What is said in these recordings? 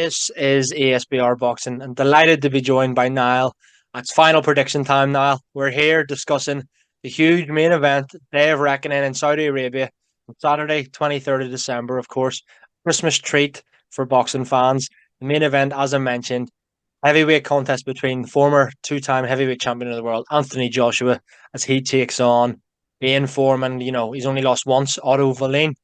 This is ASBR Boxing, and delighted to be joined by Niall. It's final prediction time, Niall. We're here discussing the huge main event, Day of Reckoning in Saudi Arabia, on Saturday, 23rd of December, of course. Christmas treat for boxing fans. The main event, as I mentioned, heavyweight contest between former two-time heavyweight champion of the world, Anthony Joshua, as he takes on being foreman. He's only lost once, Otto Wallin.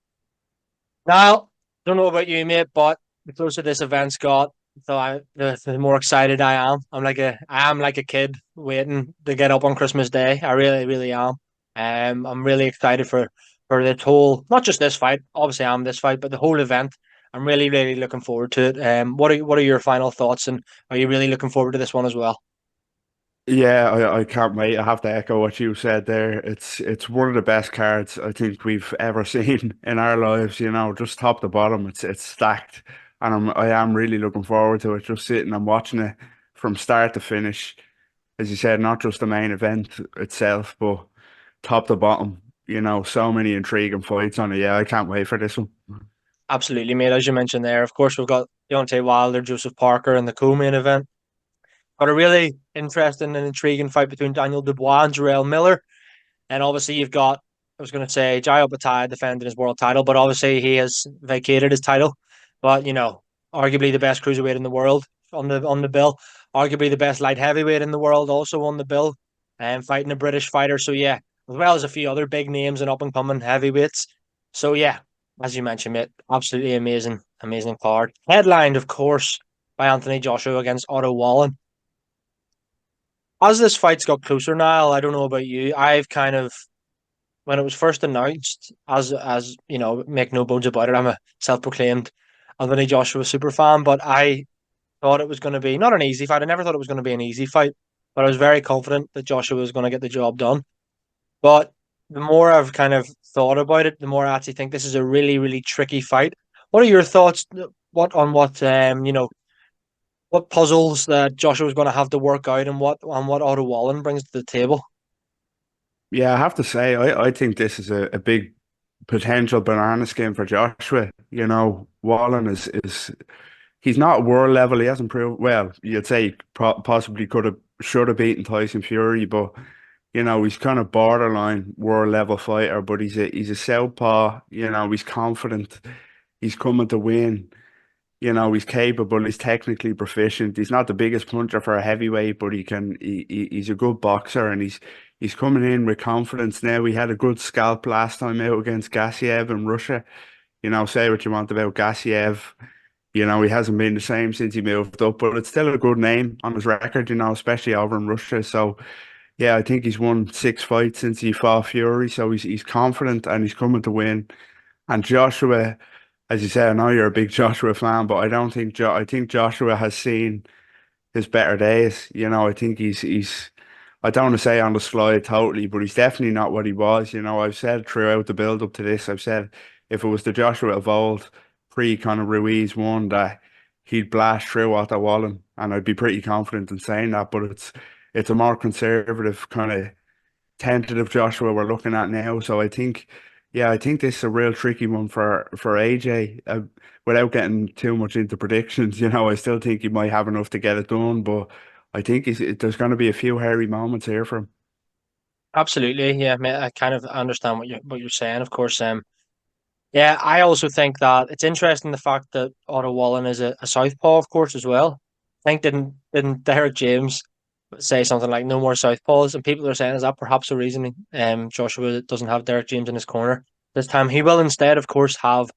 Now, don't know about you, mate, but the closer this event's got, the more excited I am. I am like a kid waiting to get up on Christmas Day. I really, really am. I'm really excited for this whole, not just this fight. Obviously, I'm this fight, but the whole event. I'm really, really looking forward to it. What are your final thoughts, and are you really looking forward to this one as well? Yeah, I can't wait. I have to echo what you said there. It's one of the best cards I think we've ever seen in our lives, just top to bottom. It's stacked. And I am really looking forward to it. Just sitting and watching it from start to finish. As you said, not just the main event itself, but top to bottom, so many intriguing fights on it. Yeah, I can't wait for this one. Absolutely, mate. As you mentioned there, of course, we've got Deontay Wilder, Joseph Parker in the co-main event. Got a really interesting and intriguing fight between Daniel Dubois and Jarrell Miller. And obviously, you've got, I was going to say, Jai Opetaia defending his world title, but obviously he has vacated his title. But, arguably the best cruiserweight in the world on the bill, arguably the best light heavyweight in the world also on the bill, and fighting a British fighter. So, yeah, as well as a few other big names and up and coming heavyweights. So, yeah, as you mentioned, mate, absolutely amazing, amazing card. Headlined, of course, by Anthony Joshua against Otto Wallin. As this fight's got closer, Niall, I don't know about you. I've kind of, when it was first announced, as make no bones about it, I'm a self-proclaimed Anthony Joshua super fan, but I thought it was going to be not an easy fight. I never thought it was going to be an easy fight, but I was very confident that Joshua was going to get the job done. But the more I've kind of thought about it, the more I actually think this is a really, really tricky fight. What are your thoughts? What puzzles that Joshua's going to have to work out, and what Otto Wallin brings to the table? Yeah, I have to say, I think this is a big potential banana skin for Joshua. Wallen is he's not world level. He hasn't proved well. You'd say possibly should have beaten Tyson Fury, but he's kind of borderline world level fighter. But he's a southpaw. He's confident. He's coming to win. He's capable. He's technically proficient. He's not the biggest puncher for a heavyweight, but he's a good boxer, and he's coming in with confidence now. We had a good scalp last time out against Gassiev in Russia. Say what you want about Gassiev. He hasn't been the same since he moved up, but it's still a good name on his record, especially over in Russia. So yeah, I think he's won 6 fights since he fought Fury. So he's confident and he's coming to win. And Joshua, as you said, I know you're a big Joshua fan, but I don't think I think Joshua has seen his better days. I think he's I don't want to say on the slide totally, but he's definitely not what he was. I've said throughout the build up to this, I've said if it was the Joshua of old, pre kind of Ruiz one, that he'd blast through Otto Wallin, and I'd be pretty confident in saying that. But it's a more conservative kind of tentative Joshua we're looking at now. So I think, yeah, I think this is a real tricky one for AJ. Without getting too much into predictions, I still think he might have enough to get it done, but I think there's going to be a few hairy moments here for him. Absolutely, yeah, mate. I kind of understand what you're saying. Of course, yeah, I also think that it's interesting the fact that Otto Wallin is a southpaw, of course, as well. I think didn't Derek James say something like no more southpaws, and people are saying is that perhaps a reason Joshua doesn't have Derek James in his corner this time. He will instead, of course, have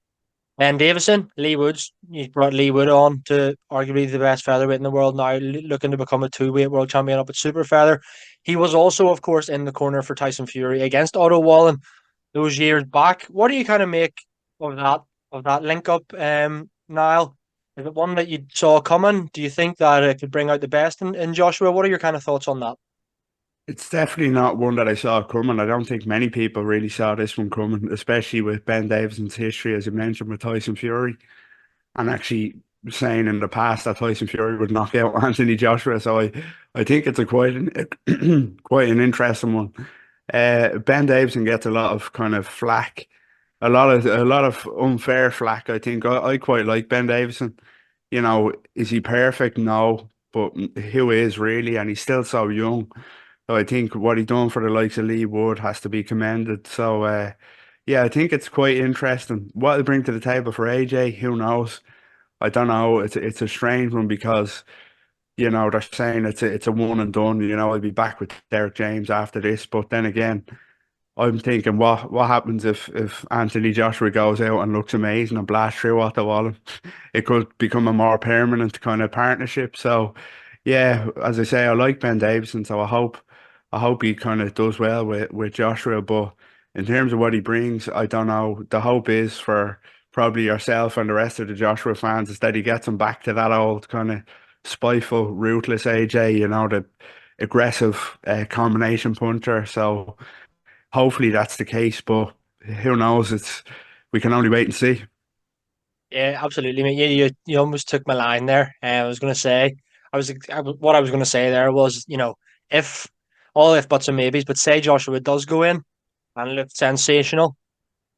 Ben Davison, Lee Woods. You brought Lee Wood on to arguably the best featherweight in the world now, looking to become a two-weight world champion up at super feather. He was also, of course, in the corner for Tyson Fury against Otto Wallin those years back. What do you kind of make of that link up, Niall? Is it one that you saw coming? Do you think that it could bring out the best in Joshua? What are your kind of thoughts on that? It's definitely not one that I saw coming. I don't think many people really saw this one coming, especially with Ben Davison's history, as you mentioned, with Tyson Fury, and actually saying in the past that Tyson Fury would knock out Anthony Joshua. So I think it's a quite an interesting one. Ben Davison gets a lot of kind of flack, a lot of unfair flack. I think I quite like Ben Davison. Is he perfect? No, but who is really? And he's still so young. So I think what he done for the likes of Lee Wood has to be commended. So yeah, I think it's quite interesting. What he'll bring to the table for AJ, who knows? I don't know. It's a strange one because they're saying it's a one and done. I'll be back with Derek James after this. But then again, I'm thinking, what happens if Anthony Joshua goes out and looks amazing and blasts through Otto Wallin? It could become a more permanent kind of partnership. So, yeah, as I say, I like Ben Davison, so I hope he kind of does well with Joshua. But in terms of what he brings, I don't know. The hope is for probably yourself and the rest of the Joshua fans is that he gets him back to that old kind of spiteful, ruthless AJ. The aggressive combination puncher. So. Hopefully that's the case, but who knows? We can only wait and see. Yeah, absolutely, mate. You almost took my line there. I was going to say, what I was going to say there was, if all if buts and maybes, but say Joshua does go in and look sensational,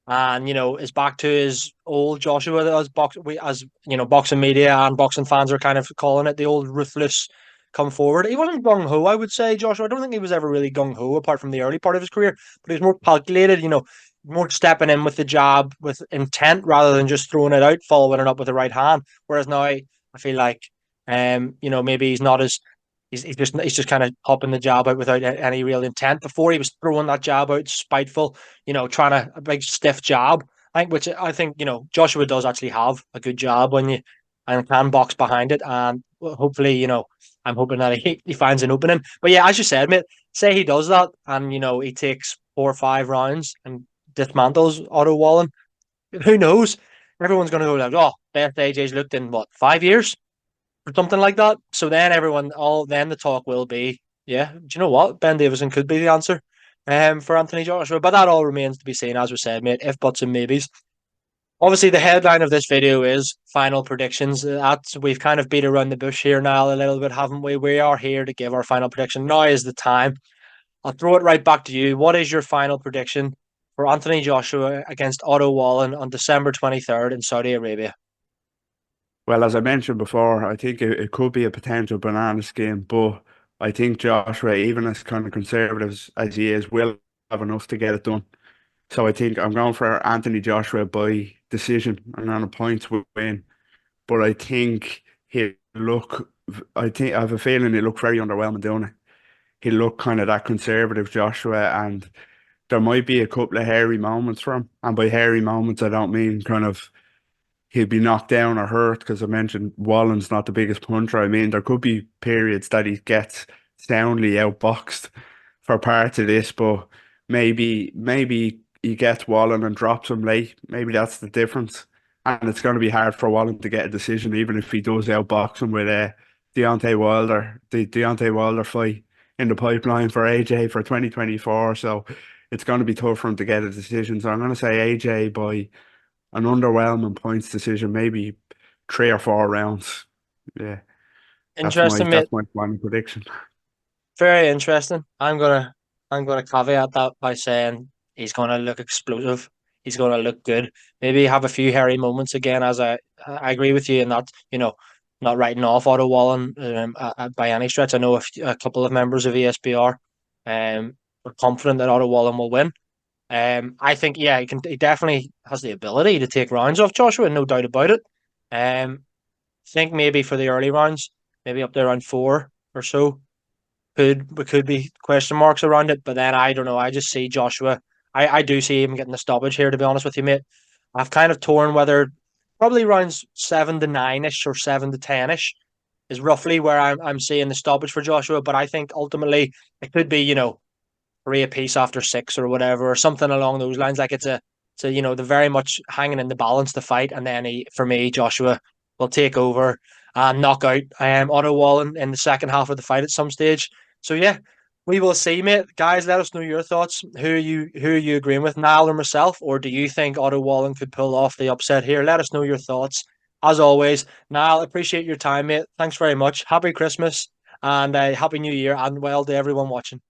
and is back to his old Joshua as boxing media and boxing fans are kind of calling it, the old ruthless come forward. He wasn't gung ho, I would say, Joshua. I don't think he was ever really gung ho apart from the early part of his career, but he was more calculated. More stepping in with the jab with intent rather than just throwing it out, following it up with the right hand. Whereas now I feel like, maybe he's not as he's just kind of popping the jab out without any real intent. Before he was throwing that jab out, spiteful, trying a big stiff jab. Which I think Joshua does actually have a good jab when you and can box behind it, and hopefully I'm hoping that he finds an opening. But yeah, as you said, mate, say he does that, and he takes 4 or 5 rounds and dismantles Otto Wallin. Who knows? Everyone's going to go like, oh, best AJ's looked in what 5 years or something like that. So then then the talk will be, yeah, do you know what? Ben Davison could be the answer for Anthony Joshua. But that all remains to be seen, as we said, mate, if buts and maybes. Obviously, the headline of this video is final predictions. We've kind of beat around the bush here now a little bit, haven't we? We are here to give our final prediction. Now is the time. I'll throw it right back to you. What is your final prediction for Anthony Joshua against Otto Wallin on December 23rd in Saudi Arabia? Well, as I mentioned before, I think it could be a potential banana skin, but I think Joshua, even as kind of conservative as he is, will have enough to get it done. So I think I'm going for Anthony Joshua by decision and on a points win. But I think I have a feeling he'll look very underwhelming doing it. He'll look kind of that conservative Joshua, and there might be a couple of hairy moments for him. And by hairy moments, I don't mean kind of he'll be knocked down or hurt because I mentioned Wallen's not the biggest puncher. I mean, there could be periods that he gets soundly outboxed for parts of this, but maybe he gets Wallen and drops him late. Maybe that's the difference. And it's going to be hard for Wallen to get a decision, even if he does outbox him with the Deontay Wilder fight in the pipeline for AJ for 2024. So it's going to be tough for him to get a decision. So I'm going to say AJ by an underwhelming points decision, maybe 3 or 4 rounds. Yeah, that's my Interesting, mate. that's my final prediction. Very interesting. I'm gonna caveat that by saying he's gonna look explosive. He's gonna look good. Maybe have a few hairy moments again. As I agree with you in that not writing off Otto Wallin by any stretch. I know a couple of members of ESBR are confident that Otto Wallin will win. I think yeah, he definitely has the ability to take rounds off Joshua, no doubt about it. Think maybe for the early rounds, maybe up there around 4 or so could be question marks around it. But then I don't know. I just see Joshua. I do see him getting the stoppage here. To be honest with you, mate, I've kind of torn whether probably rounds 7 to 9 ish or 7 to 10 ish is roughly where I'm seeing the stoppage for Joshua. But I think ultimately it could be 3 apiece after 6 or whatever or something along those lines. Like it's a the very much hanging in the balance the fight, and then for me Joshua will take over and knock out Otto Wallin in the second half of the fight at some stage. So yeah, we will see, mate. Guys, let us know your thoughts. Who are you agreeing with, Niall or myself, or do you think Otto Wallin could pull off the upset here? Let us know your thoughts. As always, Niall, appreciate your time, mate. Thanks very much. Happy Christmas and Happy New Year, and well to everyone watching.